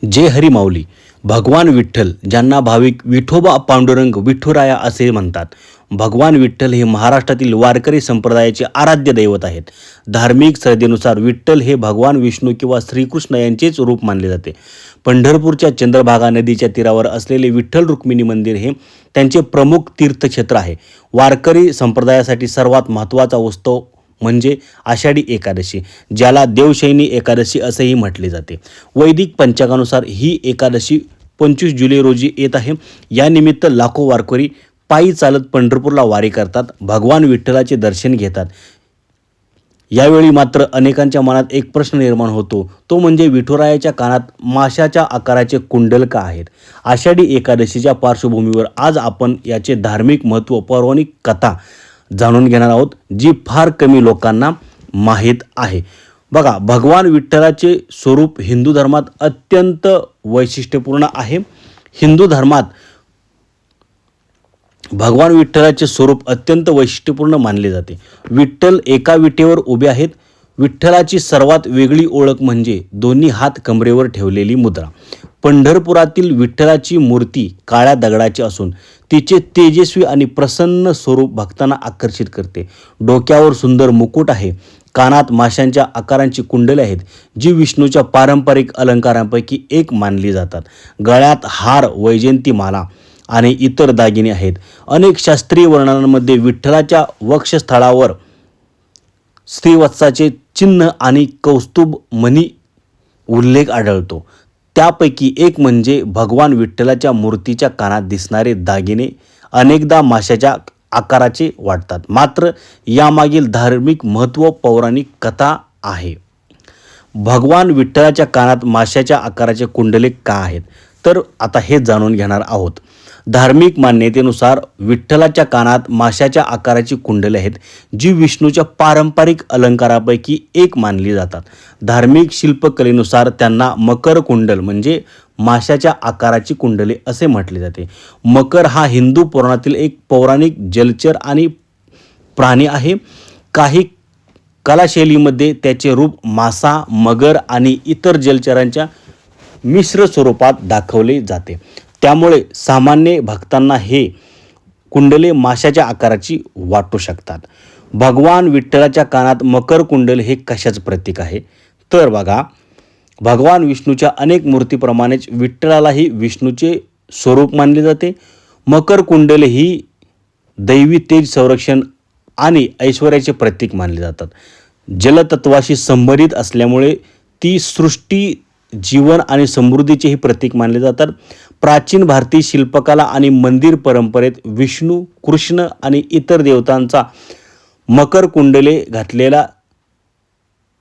जे हरी माऊली भगवान विठ्ठल, ज्यांना भाविक विठोबा पांडुरंग विठुराया असे म्हणतात. भगवान विठ्ठल हे महाराष्ट्रातील वारकरी संप्रदायाचे आराध्य दैवत आहेत. धार्मिक श्रद्धेनुसार विठ्ठल हे भगवान विष्णू किंवा श्रीकृष्ण यांचेच रूप मानले जाते. पंढरपूरच्या चंद्रभागा नदीच्या तीरावर असलेले विठ्ठल रुक्मिणी मंदिर हे त्यांचे प्रमुख तीर्थक्षेत्र आहे. वारकरी संप्रदायासाठी सर्वात महत्त्वाचा उत्सव म्हणजे आषाढी एकादशी, ज्याला देवशयनी एकादशी असेही म्हटले जाते. वैदिक पंचांगानुसार ही एकादशी 25 जुलै रोजी येत आहे. यानिमित्त लाखो वारकरी पायी चालत पंढरपूरला वारी करतात, भगवान विठ्ठलाचे दर्शन घेतात. यावेळी मात्र अनेकांच्या मनात एक प्रश्न निर्माण होतो, तो म्हणजे विठुरायाच्या कानात माशाच्या आकाराचे कुंडल का आहेत? आषाढी एकादशीच्या पार्श्वभूमीवर आज आपण याचे धार्मिक महत्त्व, पौराणिक कथा जाणून घेणार आहोत, जी फार कमी लोकांना माहीत आहे. बघा, भगवान विठ्ठलाचे स्वरूप हिंदू धर्मात अत्यंत वैशिष्ट्यपूर्ण आहे. हिंदू धर्मात भगवान विठ्ठलाचे स्वरूप अत्यंत वैशिष्ट्यपूर्ण मानले जाते. विठ्ठल एका विटेवर उभे आहेत. विठ्ठलाची सर्वात वेगळी ओळख म्हणजे दोन्ही हात कमरेवर ठेवलेली मुद्रा. पंढरपुरातील विठ्ठलाची मूर्ती काळ्या दगडाची असून तिचे तेजस्वी आणि प्रसन्न स्वरूप भक्तांना आकर्षित करते. डोक्यावर सुंदर मुकुट आहे. कानात माशांच्या आकारांची कुंडले आहेत, जी विष्णूच्या पारंपरिक अलंकारांपैकी एक मानली जातात. गळ्यात हार, वैजयंती माला आणि इतर दागिने आहेत. अनेक शास्त्रीय वर्णनांमध्ये विठ्ठलाच्या वक्षस्थळावर श्रीवत्साचे चिन्ह आणि कौस्तुभ मणी उल्लेख आढळतो. त्यापैकी एक म्हणजे भगवान विठ्ठलाच्या मूर्तीच्या कानात दिसणारे दागिने अनेकदा माशाच्या आकाराचे वाटतात. मात्र यामागील धार्मिक महत्त्व, पौराणिक कथा आहे. भगवान विठ्ठलाच्या कानात माशाच्या आकाराचे कुंडले का आहेत? तर आता हे जाणून घेणार आहोत. धार्मिक मान्यतेनुसार विठ्ठलाच्या कानात माशाच्या आकाराची कुंडले आहेत, जी विष्णूच्या पारंपरिक अलंकारापैकी एक मानली जातात. धार्मिक शिल्पकलेनुसार त्यांना मकर कुंडल म्हणजे माशाच्या आकाराची कुंडले असे म्हटले जाते. मकर हा हिंदू पुराणातील एक पौराणिक जलचर आणि प्राणी आहे. काही कलाशैलीमध्ये त्याचे रूप मासा, मगर आणि इतर जलचरांच्या मिश्र स्वरूपात दाखवले जाते. त्यामुळे सामान्य भक्तांना हे कुंडले माशाच्या आकाराची वाटू शकतात. भगवान विठ्ठलाच्या कानात मकर कुंडल हे कशाचं प्रतीक आहे? तर बघा, भगवान विष्णूच्या अनेक मूर्तीप्रमाणेच विठ्ठलालाही विष्णूचे स्वरूप मानले जाते. मकर कुंडले ही दैवी तेज, संरक्षण आणि ऐश्वर्याचे प्रतीक मानले जातात. जलतत्वाशी संबंधित असल्यामुळे ती सृष्टी, जीवन आणि समृद्धीचेही प्रतीक मानले जातात. प्राचीन भारतीय शिल्पकला आणि मंदिर परंपरेत विष्णू, कृष्ण आणि इतर देवतांचा मकर कुंडले घातलेला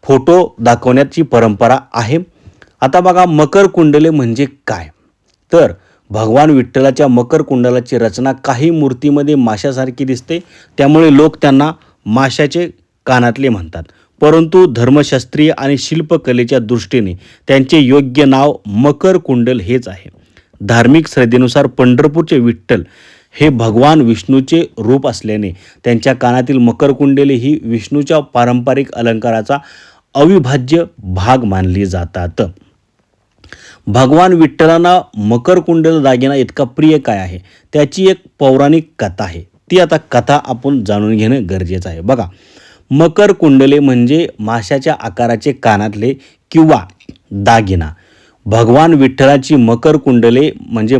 फोटो दाखवण्याची परंपरा आहे. आता बघा, मकर कुंडले म्हणजे काय? तर भगवान विठ्ठलाच्या मकर कुंडलाची रचना काही मूर्तीमध्ये माशासारखी दिसते, त्यामुळे लोक त्यांना माशाचे कानातले म्हणतात. परंतु धर्मशास्त्रीय आणि शिल्पकलेच्या दृष्टीने त्यांचे योग्य नाव मकर कुंडल हेच आहे. धार्मिक श्रद्धेनुसार पंढरपूरचे विठ्ठल हे भगवान विष्णूचे रूप असल्याने त्यांच्या कानातील मकर कुंडले ही विष्णूच्या पारंपरिक अलंकाराचा अविभाज्य भाग मानली जातात. भगवान विठ्ठलांना मकर कुंडल दागिना इतका प्रिय काय आहे? त्याची एक पौराणिक कथा आहे. ती आता कथा आपण जाणून घेणं गरजेचं आहे. बघा, मकर कुंडले म्हणजे माशाच्या आकाराचे कानातले किंवा दागिना. भगवान विठ्ठलाची मकर कुंडले म्हणजे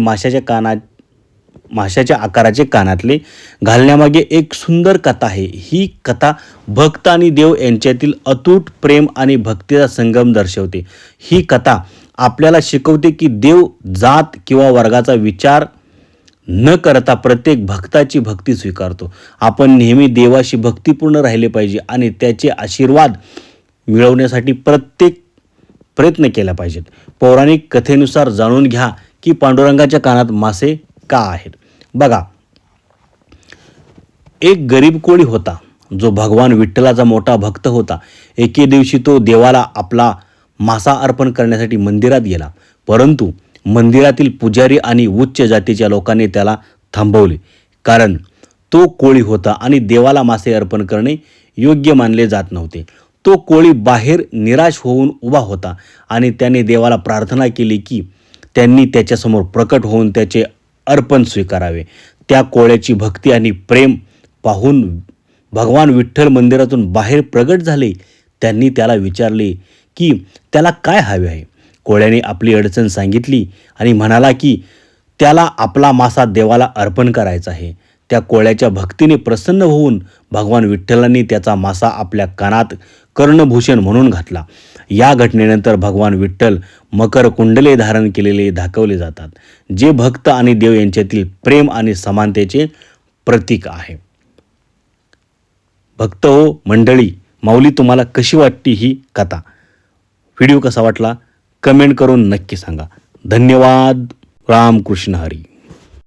माशाच्या आकाराचे कानातले घालण्यामागे एक सुंदर कथा आहे. ही कथा भक्त आणि देव यांच्यातील अतूट प्रेम आणि भक्तीचा संगम दर्शवते. ही कथा आपल्याला शिकवते की देव जात किंवा वर्गाचा विचार न करता प्रत्येक भक्ताची भक्ती स्वीकारतो. आपण नेहमी देवाशी भक्तिपूर्ण राहिले पाहिजे आणि त्याचे आशीर्वाद मिळवण्यासाठी प्रत्येक प्रयत्न केला पाहिजेत. पौराणिक कथेनुसार जाणून घ्या की पांडुरंगाच्या कानात मासे का आहेत. बघा, एक गरीब कोळी होता, जो भगवान विठ्ठलाचा मोठा भक्त होता. एके दिवशी तो देवाला आपला मासा अर्पण करण्यासाठी मंदिरात गेला, परंतु मंदिरातील पुजारी आणि उच्च जातीच्या लोकांनी त्याला थांबवले, कारण तो कोळी होता आणि देवाला मासे अर्पण करणे योग्य मानले जात नव्हते. तो कोळी बाहेर निराश होऊन उभा होता आणि त्याने देवाला प्रार्थना केली की त्यांनी त्याच्यासमोर प्रकट होऊन त्याचे अर्पण स्वीकारावे. त्या कोळ्याची भक्ती आणि प्रेम पाहून भगवान विठ्ठल मंदिरातून बाहेर प्रगट झाले. त्यांनी त्याला विचारले की त्याला काय हवे आहे. कोळ्याने आपली अडचण सांगितली आणि म्हणाला की त्याला आपला मासा देवाला अर्पण करायचा आहे. त्या कोळ्याच्या भक्तीने प्रसन्न होऊन भगवान विठ्ठलांनी त्याचा मासा आपल्या कानात कर्णभूषण म्हणून घातला. या घटनेनंतर भगवान विठ्ठल मकर कुंडले धारण केलेले दाखवले जातात, जे भक्त आणि देव यांच्यातील प्रेम आणि समानतेचे प्रतीक आहे. भक्त हो मंडळी, माऊली तुम्हाला कशी वाटली ही कथा? व्हिडिओ कसा वाटला कमेंट करून नक्की सांगा. धन्यवाद. रामकृष्ण हरी.